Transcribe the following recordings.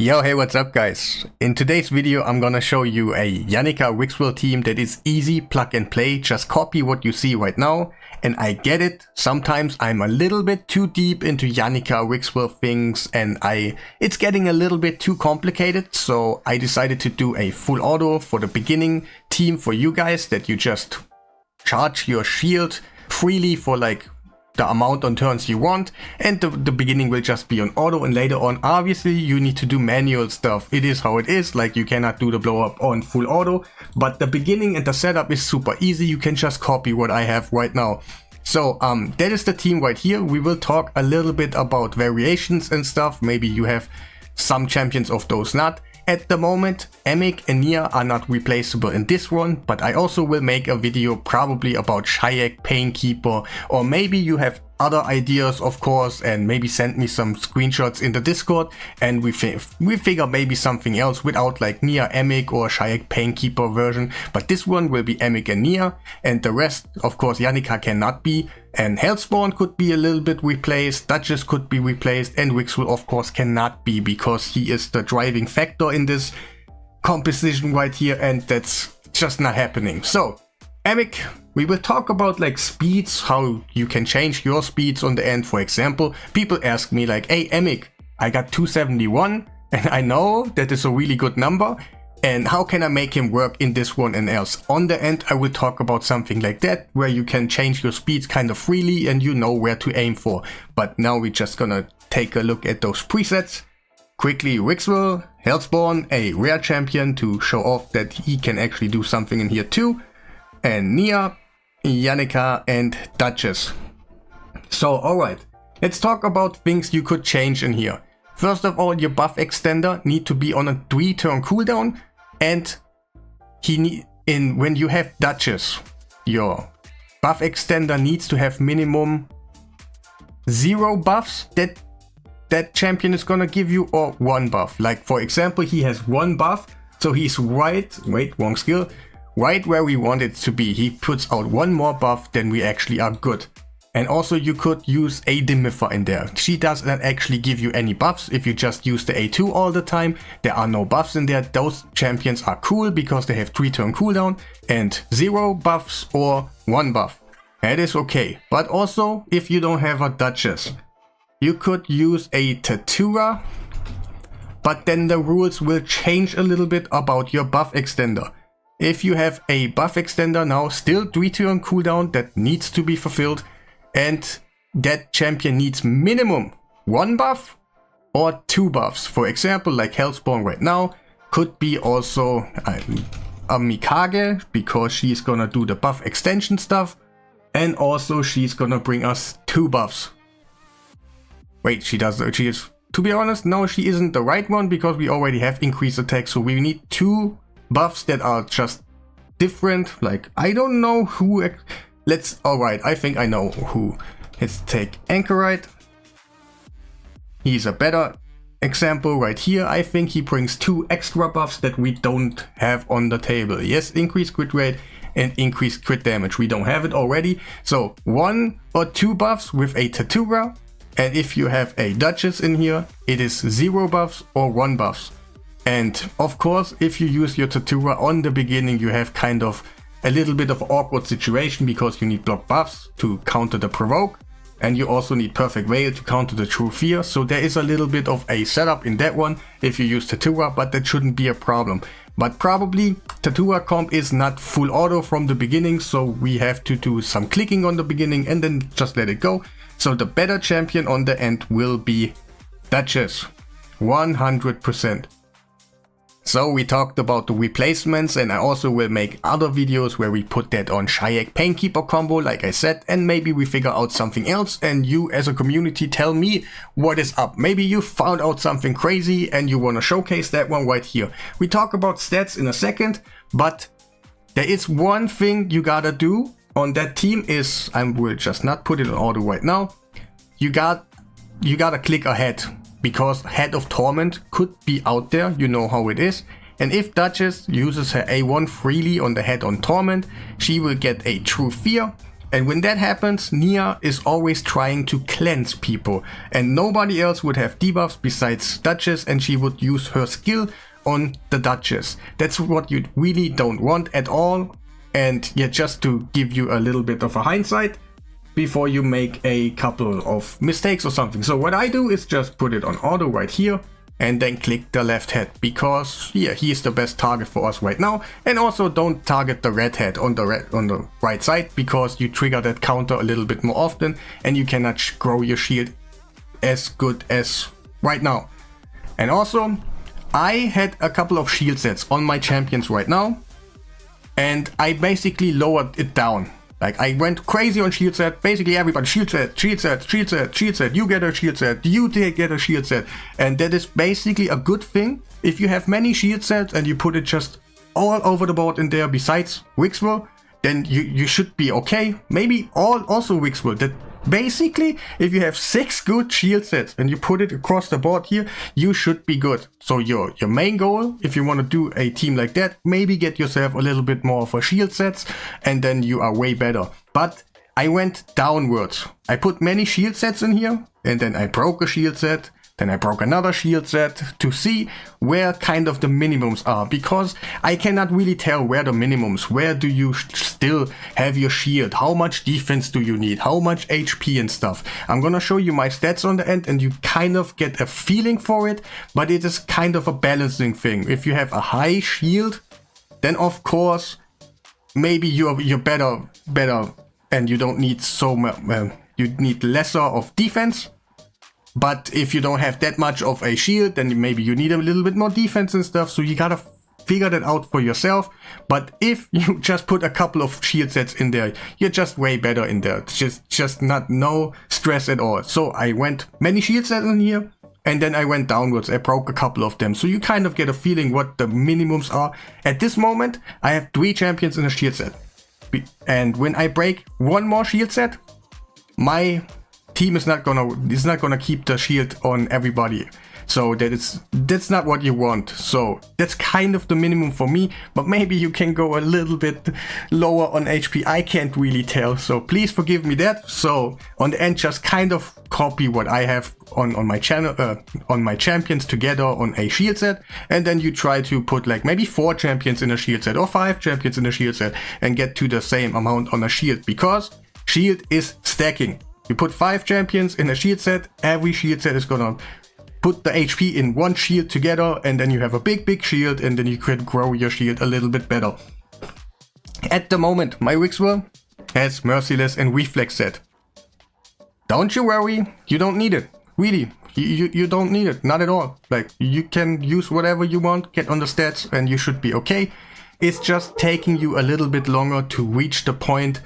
Yo, hey, what's up guys? In today's video I'm gonna show you a Yannica Wixwell team that is easy plug and play. Just copy what you see right now. And I get it, sometimes I'm a little bit too deep into Yannica Wixwell things and it's getting a little bit too complicated, so I decided to do a full auto for the beginning team for you guys, that you just charge your shield freely for like the amount on turns you want, and the beginning will just be on auto, and later on obviously you need to do manual stuff. It is how it is, like you cannot do the blow up on full auto, but the beginning and the setup is super easy. You can just copy what I have right now. So that is the team right here. We will talk a little bit about variations and stuff. Maybe you have some champions of those not. At the moment, Emic and Nia are not replaceable in this one, but I also will make a video probably about Shayak, Painkeeper, or maybe you have other ideas, of course, and maybe send me some screenshots in the Discord, and we figure maybe something else without like Nia, Emic, or Shayak, Painkeeper version. But this one will be Emic and Nia, and the rest, of course, Yannica cannot be, and Hellspawn could be a little bit replaced, Duchess could be replaced, and Wixwell of course cannot be, because he is the driving factor in this composition right here, and that's just not happening. So Emic, we will talk about like speeds, how you can change your speeds on the end. For example, people ask me like, hey Emic, I got 271 and I know that is a really good number, and how can I make him work in this one and else? On the end I will talk about something like that, where you can change your speeds kind of freely and you know where to aim for. But now we're just gonna take a look at those presets. Quickly, Wixwell, Hellspawn, a rare champion to show off that he can actually do something in here too. And Nia, Yannica, and Duchess. So alright, let's talk about things you could change in here. First of all, your buff extender need to be on a 3-turn cooldown, and when you have Duchess, your buff extender needs to have minimum 0 buffs that champion is gonna give you, or 1 buff. Like for example, he has 1 buff, so he's right where we want it to be. He puts out 1 more buff, then we actually are good. And also you could use a Dimmifer in there. She does not actually give you any buffs if you just use the A2 all the time. There are no buffs in there. Those champions are cool because they have 3-turn cooldown and 0 buffs or 1 buff. That is okay. But also, if you don't have a Duchess, you could use a Tatura, but then the rules will change a little bit about your buff extender. If you have a buff extender now, still 3-turn cooldown that needs to be fulfilled, and that champion needs minimum 1 buff or 2 buffs. For example, like Hellspawn right now, could be also a Mikage, because she's gonna do the buff extension stuff, and also she's gonna bring us 2 buffs. Wait, she is, to be honest, no, she isn't the right one, because we already have increased attack, so we need 2 buffs that are just different. Like, I don't know who, alright, I think I know who. Let's take Anchorite. He's a better example right here. I think he brings 2 extra buffs that we don't have on the table. Yes, increased crit rate and increased crit damage. We don't have it already. So 1 or 2 buffs with a Tatura. And if you have a Duchess in here, it is 0 buffs or 1 buffs. And of course, if you use your Tatura on the beginning, you have kind of a little bit of awkward situation, because you need block buffs to counter the provoke, and you also need perfect veil to counter the true fear. So there is a little bit of a setup in that one if you use Tatura, but that shouldn't be a problem. But probably Tatura comp is not full auto from the beginning, so we have to do some clicking on the beginning and then just let it go. So the better champion on the end will be Duchess, 100%. So we talked about the replacements, and I also will make other videos where we put that on Shayak Painkeeper combo, like I said, and maybe we figure out something else, and you as a community tell me what is up. Maybe you found out something crazy and you want to showcase that one right here. We talk about stats in a second, but there is one thing you gotta do on that team is, I will just not put it on auto right now, you gotta click ahead. Because Head of Torment could be out there, you know how it is. And if Duchess uses her A1 freely on the Head on Torment, she will get a True Fear, And when that happens, Nia is always trying to cleanse people. And nobody else would have debuffs besides Duchess, and she would use her skill on the Duchess. That's what you really don't want at all. And yeah, just to give you a little bit of a hindsight before you make a couple of mistakes or something. So what I do is just put it on auto right here and then click the left head, because yeah, he is the best target for us right now. And also don't target the red head on the right side, because you trigger that counter a little bit more often and you cannot grow your shield as good as right now. And also, I had a couple of shield sets on my champions right now, and I basically lowered it down. Like, I went crazy on shield set. Basically everybody, shield set, shield set, shield set, shield set. You get a shield set, you get a shield set. And that is basically a good thing. If you have many shield sets and you put it just all over the board in there besides Wixwell, then you should be okay. Maybe also Wixwell. That basically, if you have 6 good shield sets and you put it across the board here, you should be good. So your main goal, if you want to do a team like that, maybe get yourself a little bit more of a shield sets, and then you are way better. But I went downwards. I put many shield sets in here, and then I broke a shield set. Then I broke another shield set to see where kind of the minimums are, because I cannot really tell where the minimums, where do you still have your shield, how much defense do you need, how much HP and stuff. I'm gonna show you my stats on the end and you kind of get a feeling for it, but it is kind of a balancing thing. If you have a high shield, then of course maybe you're better and you don't need so much, you need lesser of defense. But if you don't have that much of a shield, then maybe you need a little bit more defense and stuff. So you gotta figure that out for yourself. But if you just put a couple of shield sets in there, you're just way better in there. It's just no stress at all. So I went many shield sets in here, and then I went downwards. I broke a couple of them. So you kind of get a feeling what the minimums are. At this moment, I have 3 champions in a shield set. And when I break one more shield set, my team is not gonna keep the shield on everybody. So that's not what you want. So that's kind of the minimum for me, but maybe you can go a little bit lower on HP. I can't really tell, so please forgive me that. So on the end, just kind of copy what I have on my channel, on my champions together on a shield set, and then you try to put like maybe 4 champions in a shield set or 5 champions in a shield set and get to the same amount on a shield, because shield is stacking. You put 5 champions in a shield set, every shield set is gonna put the HP in one shield together, and then you have a big shield, and then you can grow your shield a little bit better. At the moment, my Wixwell has Merciless and Reflex set. Don't you worry, you don't need it. Really, you don't need it, not at all. Like, you can use whatever you want, get on the stats, and you should be okay. It's just taking you a little bit longer to reach the point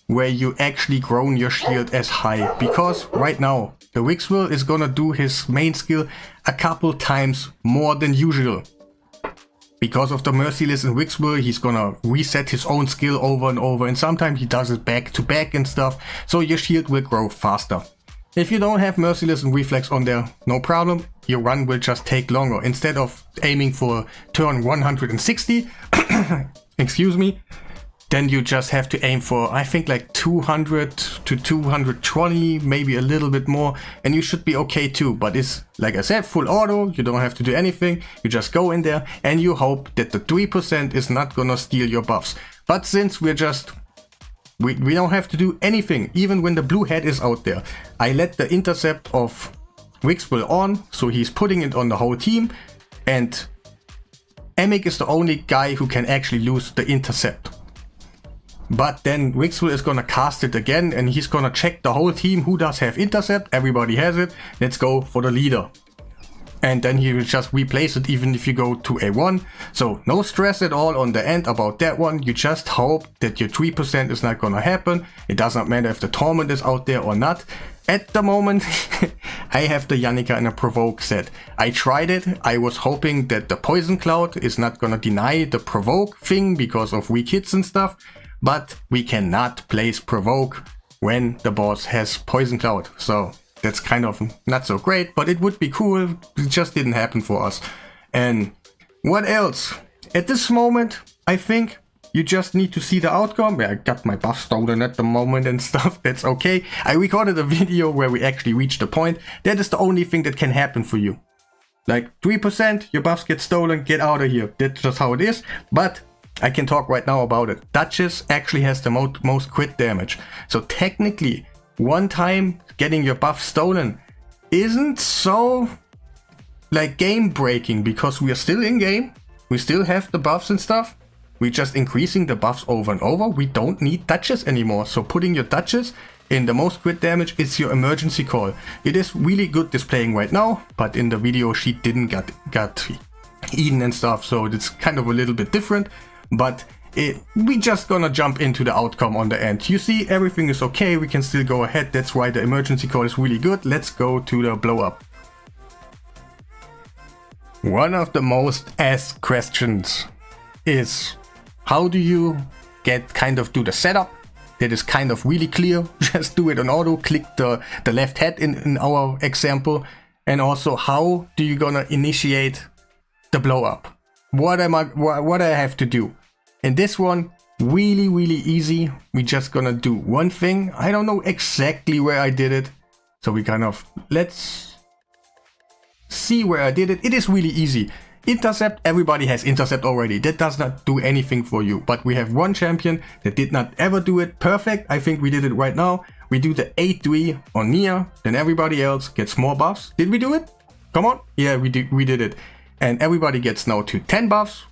where you actually grown your shield as high, because right now the Wixwell is gonna do his main skill a couple times more than usual. Because of the Merciless and Wixwell, he's gonna reset his own skill over and over, and sometimes he does it back to back and stuff, so your shield will grow faster. If you don't have Merciless and Reflex on there, no problem, your run will just take longer. Instead of aiming for turn 160, excuse me, then you just have to aim for, I think, like 200 to 220, maybe a little bit more, and you should be okay too. But it's, like I said, full auto, you don't have to do anything, you just go in there and you hope that the 3% is not gonna steal your buffs. But since we don't have to do anything, even when the blue head is out there. I let the intercept of Wixwell on, so he's putting it on the whole team, and Emic is the only guy who can actually lose the intercept. But then Wixwell is gonna cast it again, and he's gonna check the whole team who does have intercept. Everybody has it. Let's go for the leader. And then he will just replace it even if you go to A1. So no stress at all on the end about that one. You just hope that your 3% is not gonna happen. It does not matter if the Torment is out there or not. At the moment, I have the Yannica in a Provoke set. I tried it. I was hoping that the Poison Cloud is not gonna deny the Provoke thing because of weak hits and stuff. But we cannot place Provoke when the boss has Poison Cloud. So that's kind of not so great, but it would be cool. It just didn't happen for us. And what else? At this moment, I think You just need to see the outcome. I got my buff stolen at the moment and stuff. That's okay. I recorded a video where we actually reached the point. That is the only thing that can happen for you. Like 3%, your buffs get stolen, get out of here. That's just how it is. But I can talk right now about it. Duchess actually has the most crit damage. So technically, one time getting your buff stolen isn't so like game breaking, because we are still in game. We still have the buffs and stuff. We're just increasing the buffs over and over. We don't need Duchess anymore. So putting your Duchess in the most crit damage is your emergency call. It is really good displaying right now, but in the video she didn't got eaten and stuff. So it's kind of a little bit different. But we just gonna jump into the outcome on the end. You see, everything is okay. We can still go ahead. That's why the emergency call is really good. Let's go to the blow up. One of the most asked questions is, how do you do the setup? That is kind of really clear. Just do it on auto, click the left hat in our example. And also, how do you gonna initiate the blow up? What I have to do? In this one, really easy. We just gonna do one thing. I don't know exactly where I did it. So we let's see where I did it. It is really easy. Intercept, everybody has intercept already. That does not do anything for you. But we have one champion that did not ever do it perfect. I think we did it right now. We do the 8-3 on Nia, then everybody else gets more buffs. Did we do it? Come on. Yeah, we did it. And everybody gets now to 10 buffs.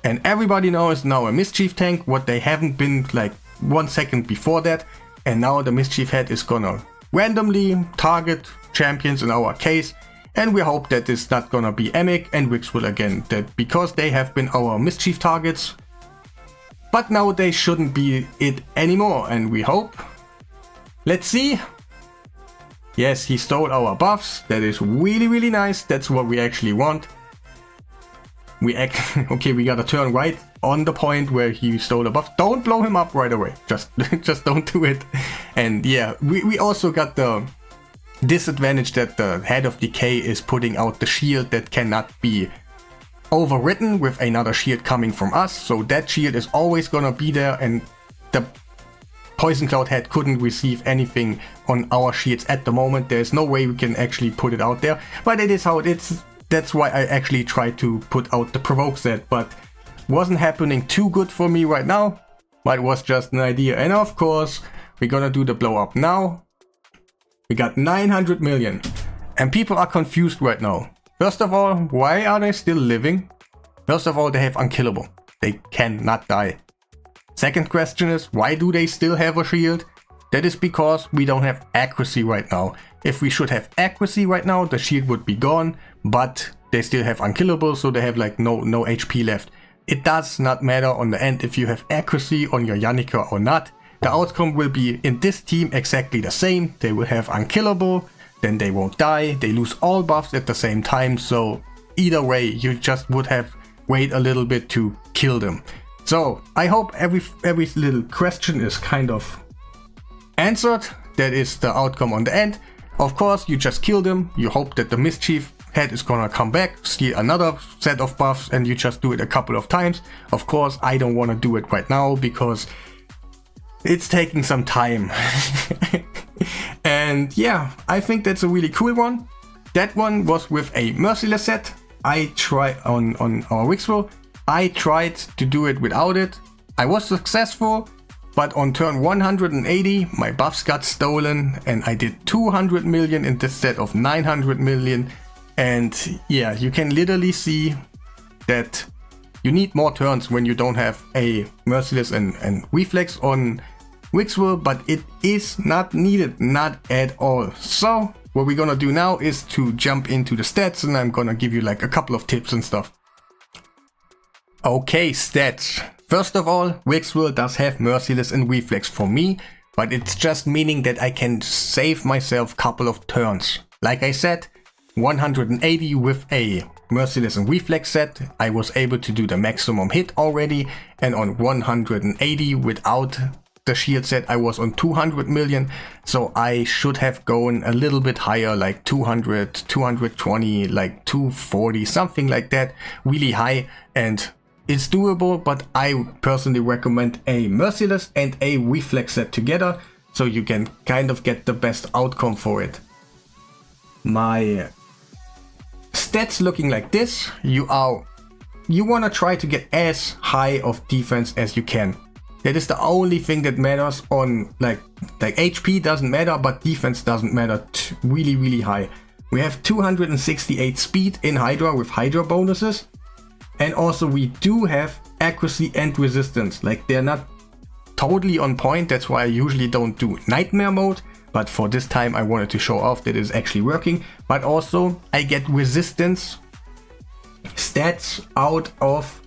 And everybody now is a mischief tank, what they haven't been like 1 second before that. And now the mischief head is gonna randomly target champions in our case. And we hope that it's not gonna be Emic and Wixwell again, that because they have been our mischief targets. But now they shouldn't be it anymore, and we hope. Let's see. Yes, he stole our buffs. That is really nice. That's what we actually want. Okay, we got a turn right on the point where he stole a buff. Don't blow him up right away. Just don't do it. And yeah, we also got the disadvantage that the Head of Decay is putting out the shield that cannot be overwritten with another shield coming from us. So that shield is always gonna be there, and the Poison Cloud Head couldn't receive anything on our shields at the moment. There's no way we can actually put it out there, but it is how it is. That's why I actually tried to put out the provoke set, but wasn't happening too good for me right now. But it was just an idea. And of course, we're gonna do the blow up now. We got 900 million. And people are confused right now. First of all, why are they still living? First of all, they have unkillable. They cannot die. Second question is, why do they still have a shield? That is because we don't have accuracy right now. If we should have accuracy right now, the shield would be gone, but they still have unkillable, so they have like no HP left. It does not matter on the end if you have accuracy on your Yannica or not. The outcome will be in this team exactly the same. They will have unkillable, then they won't die, they lose all buffs at the same time, so either way you just would have wait a little bit to kill them. So I hope every little question is kind of answered. That is the outcome on the end. Of course, you just kill them, you hope that the mischief head is gonna come back, steal another set of buffs, and you just do it a couple of times. Of course, I don't want to do it right now because it's taking some time. And yeah, I think that's a really cool one. That one was with a Merciless set. I tried on our Wixwell. I tried to do it without it. I was successful. But on turn 180, my buffs got stolen and I did 200 million instead of 900 million. And yeah, you can literally see that you need more turns when you don't have a Merciless and Reflex on Wixwell, but it is not needed, not at all. So what we're gonna do now is to jump into the stats, and I'm gonna give you like a couple of tips and stuff. Okay, stats. First of all, Wixwell does have Merciless and Reflex for me, but it's just meaning that I can save myself a couple of turns. Like I said, 180 with a Merciless and Reflex set, I was able to do the maximum hit already, and on 180 without the shield set I was on 200 million, so I should have gone a little bit higher, like 200, 220, like 240, something like that, really high. And It's doable, but I personally recommend a Merciless and a Reflex set together, so you can kind of get the best outcome for it. My stats looking like this. You want to try to get as high of defense as you can. That is the only thing that matters on like HP doesn't matter, but defense doesn't matter really high. We have 268 speed in Hydra with Hydra bonuses. And also we do have accuracy and resistance. Like they're not totally on point. That's why I usually don't do nightmare mode. But for this time I wanted to show off that it's actually working. But also I get resistance stats out of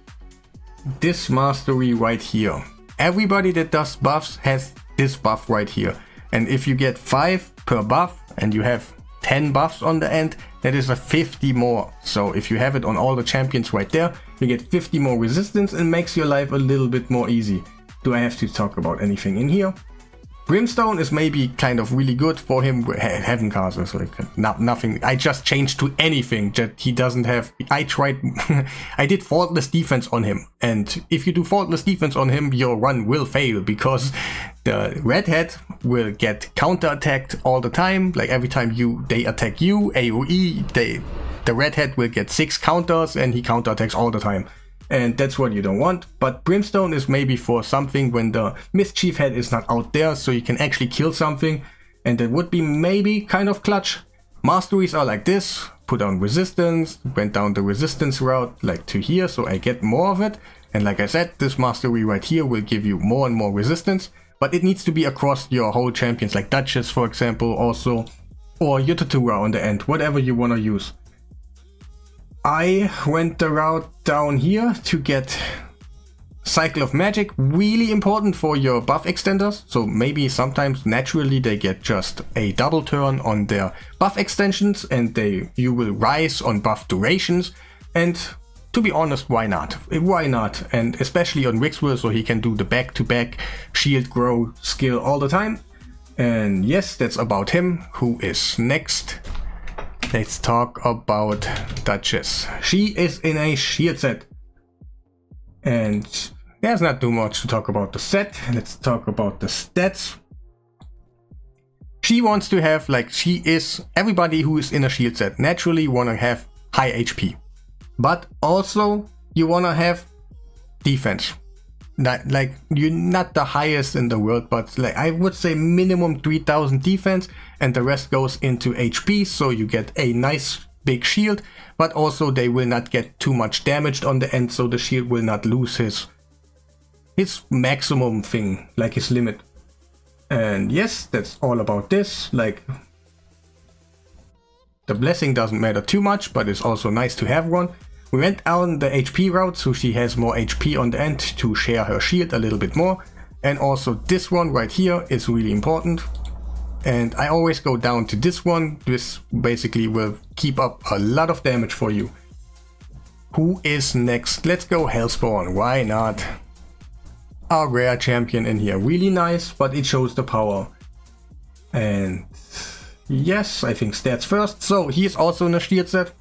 this mastery right here. Everybody that does buffs has this buff right here. And if you get 5 per buff and you have 10 buffs on the end, that is a 50 more. So if you have it on all the champions right there, you get 50 more resistance and makes your life a little bit more easy. Do I have to talk about anything in here? Brimstone is maybe kind of really good for him. Heaven Castle, so nothing. I just changed to anything that he doesn't have. I tried, I did faultless defense on him. And if you do faultless defense on him, your run will fail because the redhead will get counter-attacked all the time. Like every time they attack you, AoE, the redhead will get 6 counters and he counter-attacks all the time. And that's what you don't want. But Brimstone is maybe for something when the Mischief head is not out there, so you can actually kill something. And that would be maybe kind of clutch. Masteries are like this. Put on resistance, went down the resistance route like to here, so I get more of it. And like I said, this mastery right here will give you more and more resistance. But it needs to be across your whole champions, like Duchess for example also. Or Yutatura on the end, whatever you want to use. I went the route down here to get Cycle of Magic, really important for your buff extenders. So maybe sometimes naturally they get just a double turn on their buff extensions and you will rise on buff durations. And to be honest, why not? Why not? And especially on Wixwell, so he can do the back-to-back shield grow skill all the time. And yes, that's about him. Who is next? Let's talk about Duchess. She is in a shield set. And there's not too much to talk about the set. Let's talk about the stats. She wants to have, like, everybody who is in a shield set naturally want to have high HP. But also you want to have defense. Like, you're not the highest in the world, but like I would say minimum 3000 defense, and the rest goes into HP, so you get a nice big shield, but also they will not get too much damaged on the end, so the shield will not lose his maximum thing, like his limit. And yes, that's all about this. Like, the blessing doesn't matter too much, but it's also nice to have one. We went down the HP route, so she has more HP on the end to share her shield a little bit more. And also this one right here is really important. And I always go down to this one. This basically will keep up a lot of damage for you. Who is next? Let's go Hellspawn, why not? Our rare champion in here, really nice, but it shows the power. And yes, I think stats first. So he is also in a shield set.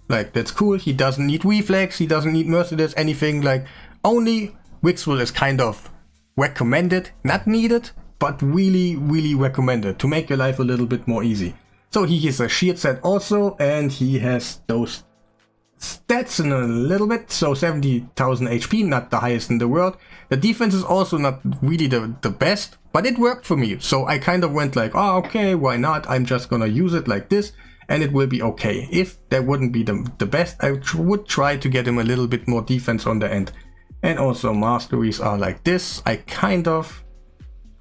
Like, that's cool. He doesn't need reflex, he doesn't need merciless, anything. Like, only Wixwell is kind of recommended, not needed, but really recommended to make your life a little bit more easy. So he is a shield set also, and he has those stats in a little bit. So 70,000 HP, not the highest in the world. The defense is also not really the best, but it worked for me. So I kind of went like, oh, okay, why not? I'm just gonna use it like this. And it will be okay. If that wouldn't be the best, I would try to get him a little bit more defense on the end. And also masteries are like this. I kind of,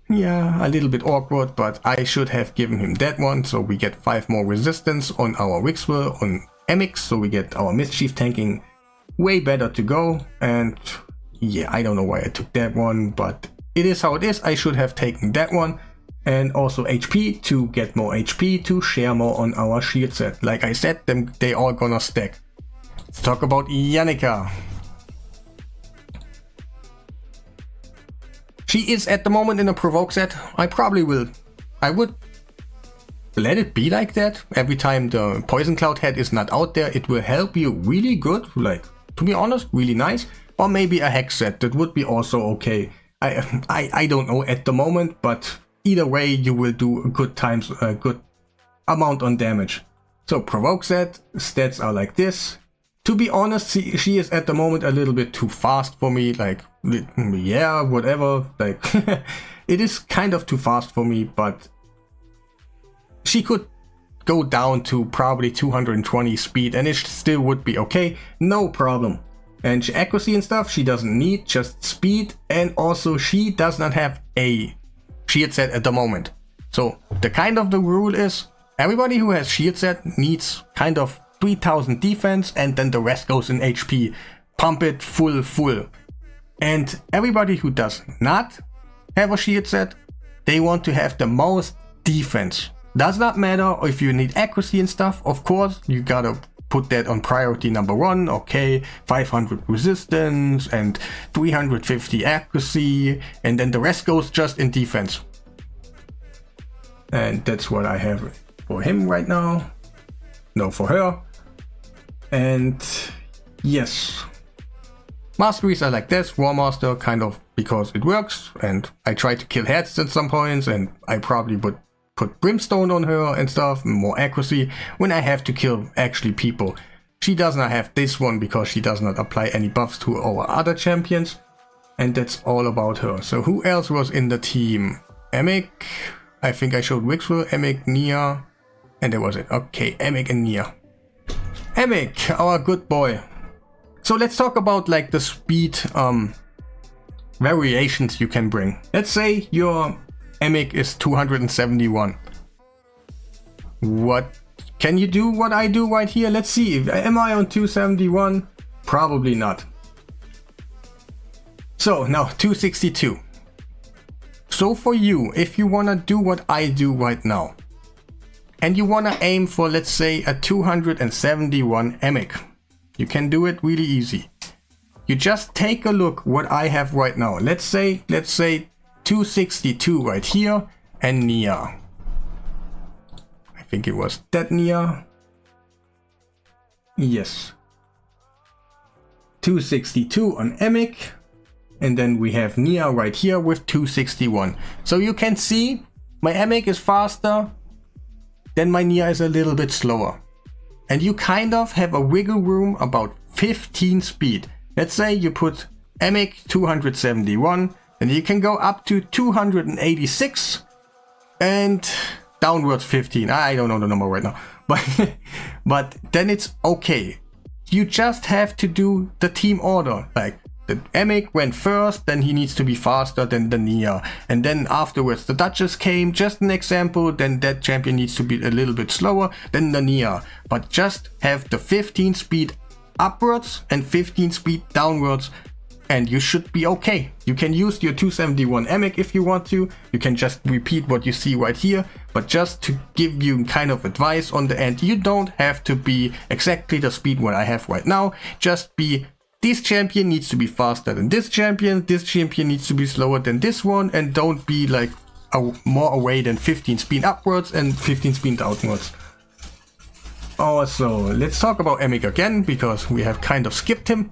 yeah, a little bit awkward, but I should have given him that one. So we get 5 more resistance on our Wixwell on MX. So we get our Mischief tanking way better to go. And yeah, I don't know why I took that one, but it is how it is. I should have taken that one. And also HP to get more HP to share more on our shield set. Like I said, they all gonna stack. Let's talk about Yannica. She is at the moment in a provoke set. I would let it be like that. Every time the Poison Cloud head is not out there, it will help you really good. Like, to be honest, really nice. or maybe a hex set, that would be also okay. I don't know at the moment, but either way you will do a good amount on damage. So provoke set, stats are like this. To be honest, she is at the moment a little bit too fast for me, like, yeah, whatever, like, it is kind of too fast for me, but she could go down to probably 220 speed and it still would be okay, no problem. And accuracy and stuff she doesn't need, just speed, and also she does not have a shield set at the moment. So the rule is, everybody who has shield set needs kind of 3000 defense, and then the rest goes in HP. Pump it full. And everybody who does not have a shield set, they want to have the most defense. Does not matter if you need accuracy and stuff, of course, you gotta put that on priority number 1, okay, 500 resistance and 350 accuracy, and then the rest goes just in defense. And that's what I have for him right now. No, for her. And yes, masteries are like this. War Master, kind of because it works, and I tried to kill heads at some points, and I probably would put brimstone on her and stuff, more accuracy when I have to kill actually people. She does not have this one because she does not apply any buffs to our other champions, and that's all about her. So who else was in the team? Emic, I think I showed Wixwell, Emic, Nia, and that was it. Okay, Emic and Nia. Emic, our good boy. So let's talk about like the speed variations you can bring. Let's say your Emic is 271. What can you do what I do right here? Let's see. Am I on 271? Probably not. So now 262. So for you, if you wanna do what I do right now, and you wanna aim for, let's say, a 271 Emic, you can do it really easy. You just take a look what I have right now. Let's say 262 right here, and Nia. I think it was that Nia. Yes. 262 on Emic, and then we have Nia right here with 261. So you can see my Emic is faster, then my Nia is a little bit slower. And you kind of have a wiggle room about 15 speed. Let's say you put Emic 271, and you can go up to 286 and downwards 15. I don't know the number right now, but then it's okay. You just have to do the team order. Like the Emic went first, then he needs to be faster than the Nia, and then afterwards the Duchess came, just an example, then that champion needs to be a little bit slower than the Nia. But just have the 15 speed upwards and 15 speed downwards, and you should be okay. You can use your 271 Emic if you want to. You can just repeat what you see right here, but just to give you kind of advice on the end, you don't have to be exactly the speed what I have right now. Just be, this champion needs to be faster than this champion needs to be slower than this one, and don't be like more away than 15 speed upwards and 15 speed downwards. Also, let's talk about Emic again, because we have kind of skipped him.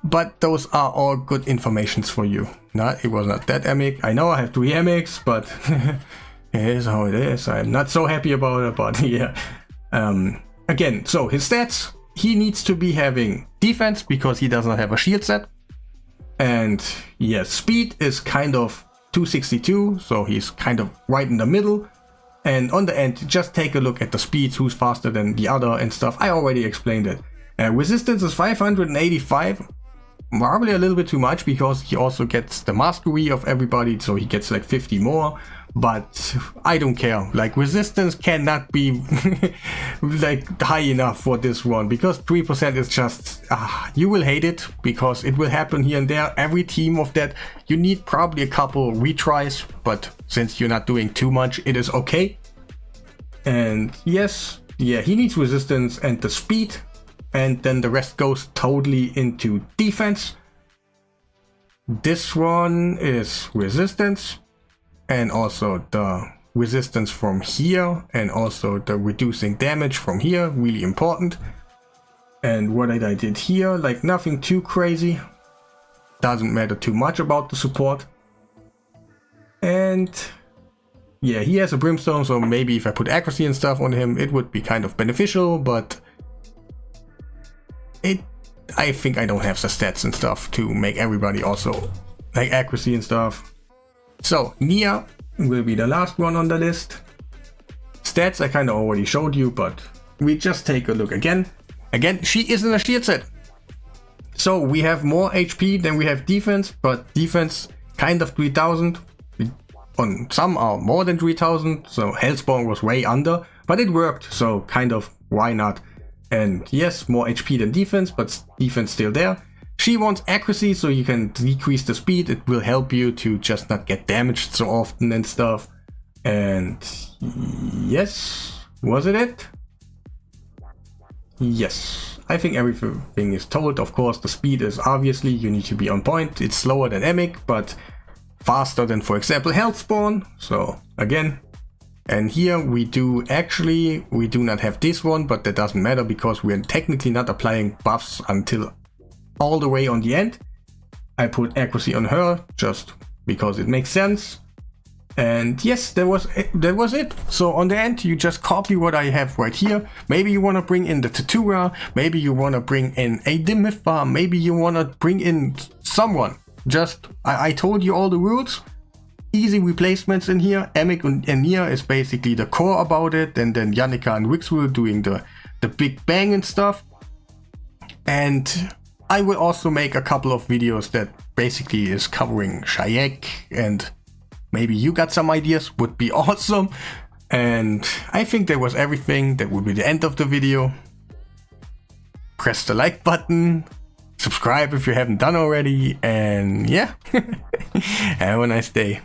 But those are all good informations for you. No, it was not that Emic. I know I have 3 Emics, but it is how it is. I'm not so happy about it, but yeah. Again, so his stats, he needs to be having defense because he does not have a shield set. And yes, speed is kind of 262, so he's kind of right in the middle. And on the end, just take a look at the speeds, who's faster than the other and stuff. I already explained it. Resistance is 585. Probably a little bit too much because he also gets the mastery of everybody, so he gets like 50 more. But I don't care. Like, resistance cannot be like high enough for this one, because 3% is just you will hate it, because it will happen here and there. Every team of that, you need probably a couple retries, but since you're not doing too much, it is okay. And yes, yeah, he needs resistance and the speed. And then the rest goes totally into defense. This one is resistance, and also the resistance from here, and also the reducing damage from here, really important. And what I did here, like nothing too crazy. doesn't matter too much about the support. And yeah, he has a brimstone, so maybe if I put accuracy and stuff on him, it would be kind of beneficial, but I think I don't have the stats and stuff to make everybody also like accuracy and stuff. So Nia will be the last one on the list. Stats I kind of already showed you, but we just take a look again. Again, she is in a shield set. So we have more HP than we have defense, but defense kind of 3000. On some are more than 3000, so Hellspawn was way under, but it worked, so kind of why not? And yes, more HP than defense, but defense still there. She wants accuracy, so you can decrease the speed. It will help you to just not get damaged so often and stuff. And yes, was it? Yes, I think everything is told. Of course, the speed is obviously, you need to be on point. It's slower than Emic, but faster than, for example, Hellspawn. So again, and here we do not have this one, but that doesn't matter because we're technically not applying buffs until all the way on the end. I put accuracy on her just because it makes sense. And yes, that was it. So on the end, you just copy what I have right here. Maybe you want to bring in the Tatura, maybe you want to bring in a Dimifar, maybe you want to bring in someone. Just, I told you all the rules. Easy replacements in here. Emic and Nia is basically the core about it, and then Yannica and Wixwell doing the big bang and stuff. And I will also make a couple of videos that basically is covering Shayek, and maybe you got some ideas, would be awesome. And I think that was everything. That would be the end of the video. Press the like button. Subscribe if you haven't done already, and yeah, have a nice day.